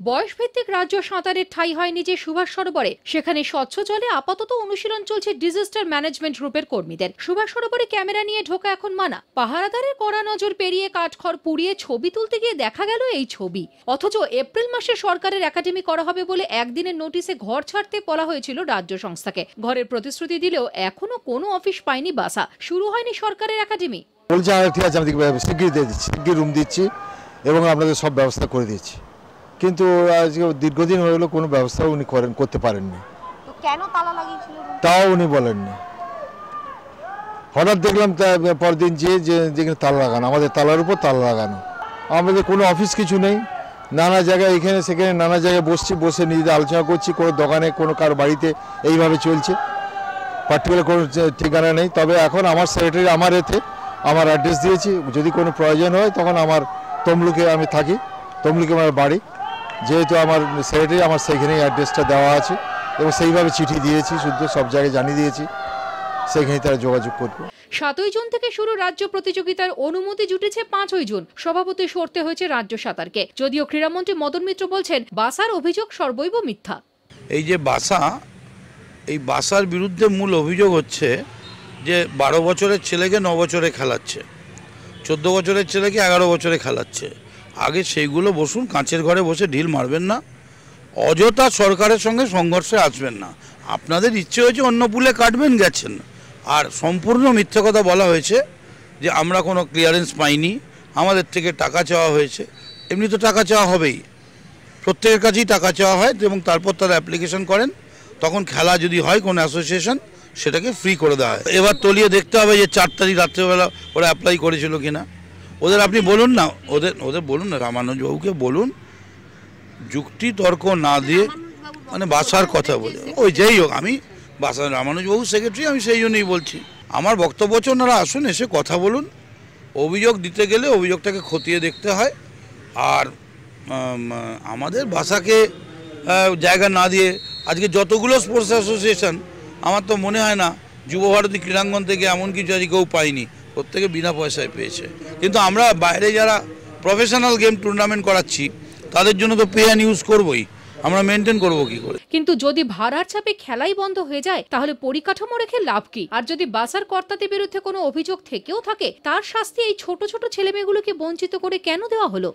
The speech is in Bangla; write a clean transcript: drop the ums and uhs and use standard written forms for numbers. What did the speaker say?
বয়সভিত্তিক রাজ্য সাঁতারের ঠাঁই হয়নি যে সুভাষ সরোবরে, সেখানে স্বচ্ছ জলে আপাতত অনুশীলন চলছে ডিজাস্টার ম্যানেজমেন্ট গ্রুপের কর্মীদের। সুভাষ সরোবরে ক্যামেরা নিয়ে ঢোকা এখন মানা। পাহারাদারের কড়া নজর পেরিয়ে কাঠখড় পুড়িয়ে ছবি তুলতে গিয়ে দেখা গেল এই ছবি। অথচ এপ্রিল মাসে সরকারের একাডেমি করা হবে বলে একদিনের নোটিশে ঘর ছাড়তে বলা হয়েছিল রাজ্য সংস্থাকে। ঘরের প্রতিশ্রুতি দিলেও এখনো কোনো অফিস পায়নি বাসা। শুরু হয়নি সরকারের একাডেমি। বলছে ঠিক আছে, আমি শিগগির দিয়ে দিচ্ছি, শিগগির রুম দিচ্ছি এবং আপনাদের সব ব্যবস্থা করে দিচ্ছি। কিন্তু আজকে দীর্ঘদিন হয়ে গেল কোনো ব্যবস্থা উনি করতে পারেননি। কেন তালা লাগিয়েছিল তাও উনি বলেননি। হঠাৎ দেখলাম পরদিন যেখানে তালা লাগানো, আমাদের তালার উপর তালা লাগানো। আমাদের কোনো অফিস কিছু নেই, নানা জায়গায় এখানে সেখানে নানা জায়গায় বসে নিজেদের আলোচনা করছি। কোনো দোকানে কোনো কারো বাড়িতে এইভাবে চলছে, পার্টিকুলার কোনো ঠিকানা নেই। তবে এখন আমার সেক্রেটারি আমার অ্যাড্রেস দিয়েছি, যদি কোনো প্রয়োজন হয় তখন আমার তমলুকে আমি থাকি, তমলুকে আমার বাড়ি, যেহেতু আমার সেক্রেটারি আমার সেখানেই অ্যাড্রেসটা দেওয়া আছে এবং সেইভাবে চিঠি দিয়েছি, শুদ্ধ সব জায়গায় জানিয়ে দিয়েছি, সেখানেই তারা যোগাযোগ করবে। 7 জুন থেকে শুরু রাজ্য প্রতিযোগিতার অনুমতি জুটেছে 5 জুন। সভাপতি সরতে হয়েছে রাজ্য সাঁতারকে। যদিও ক্রীড়ামন্ত্রী মদন মিত্র বলছেন বাসার অভিযোগ সর্বৈব মিথ্যা। এই যে এই বাসার বিরুদ্ধে মূল অভিযোগ হচ্ছে যে 12 বছরের ছেলেকে 9 বছরে খেলাচ্ছে, 14 বছরের ছেলেকে 11 বছরে খেলাচ্ছে। আগে সেইগুলো বসুন, কাঁচের ঘরে বসে ঢিল মারবেন না, অযথা সরকারের সঙ্গে সংঘর্ষে আসবেন না। আপনাদের ইচ্ছে হয়েছে অন্য পুলে কাটবেন, গেছেন। আর সম্পূর্ণ মিথ্যে কথা বলা হয়েছে যে আমরা কোনো ক্লিয়ারেন্স পাইনি, আমাদের থেকে টাকা চাওয়া হয়েছে। এমনি তো টাকা চাওয়া হবেই, প্রত্যেকের কাছেই টাকা চাওয়া হয় এবং তারপর তারা অ্যাপ্লিকেশন করেন, তখন খেলা যদি হয় কোনো অ্যাসোসিয়েশন সেটাকে ফ্রি করে দেওয়া হয়। এবার তলিয়ে দেখতে হবে যে 4 তারিখ রাত্রেবেলা ওরা অ্যাপ্লাই করেছিল কিনা। ওদের আপনি বলুন না, ওদের বলুন না, রামানুজবাবুকে বলুন, যুক্তি তর্ক না দিয়ে মানে বাসার কথা বলে। ওই যেই হোক, আমি রামানুজবাবু সেক্রেটারি, আমি সেই জন্যই বলছি। আমার বক্তব্য হচ্ছে ওনারা আসুন, এসে কথা বলুন। অভিযোগ দিতে গেলে অভিযোগটাকে খতিয়ে দেখতে হয়। আর আমাদের ভাষাকে জায়গা না দিয়ে আজকে যতগুলো স্পোর্টস অ্যাসোসিয়েশন, আমার তো মনে হয় না যুবভারতী ক্রীড়াঙ্গন থেকে এমন কিছু আজ কেউ পায়নি, প্রত্যেকে বিনা পয়সায় পেয়েছে। কিন্তু আমরা বাইরে যারা প্রফেশনাল গেম টুর্নামেন্ট করাচ্ছি তাদের জন্য তো পে অ্যান্ড ইউজ করবোই, আমরা মেনটেন করবো কি করে। কিন্তু যদি ভাড়ার চাপে খেলাই বন্ধ হয়ে যায় তাহলে পরিকাঠামো রেখে লাভ কি? আর যদি বাসার কর্তাদের বিরুদ্ধে কোনো অভিযোগ থেকেও থাকে, তার শাস্তি এই ছোট ছোট ছেলেমেয়েগুলোকে বঞ্চিত করে কেন দেওয়া হলো?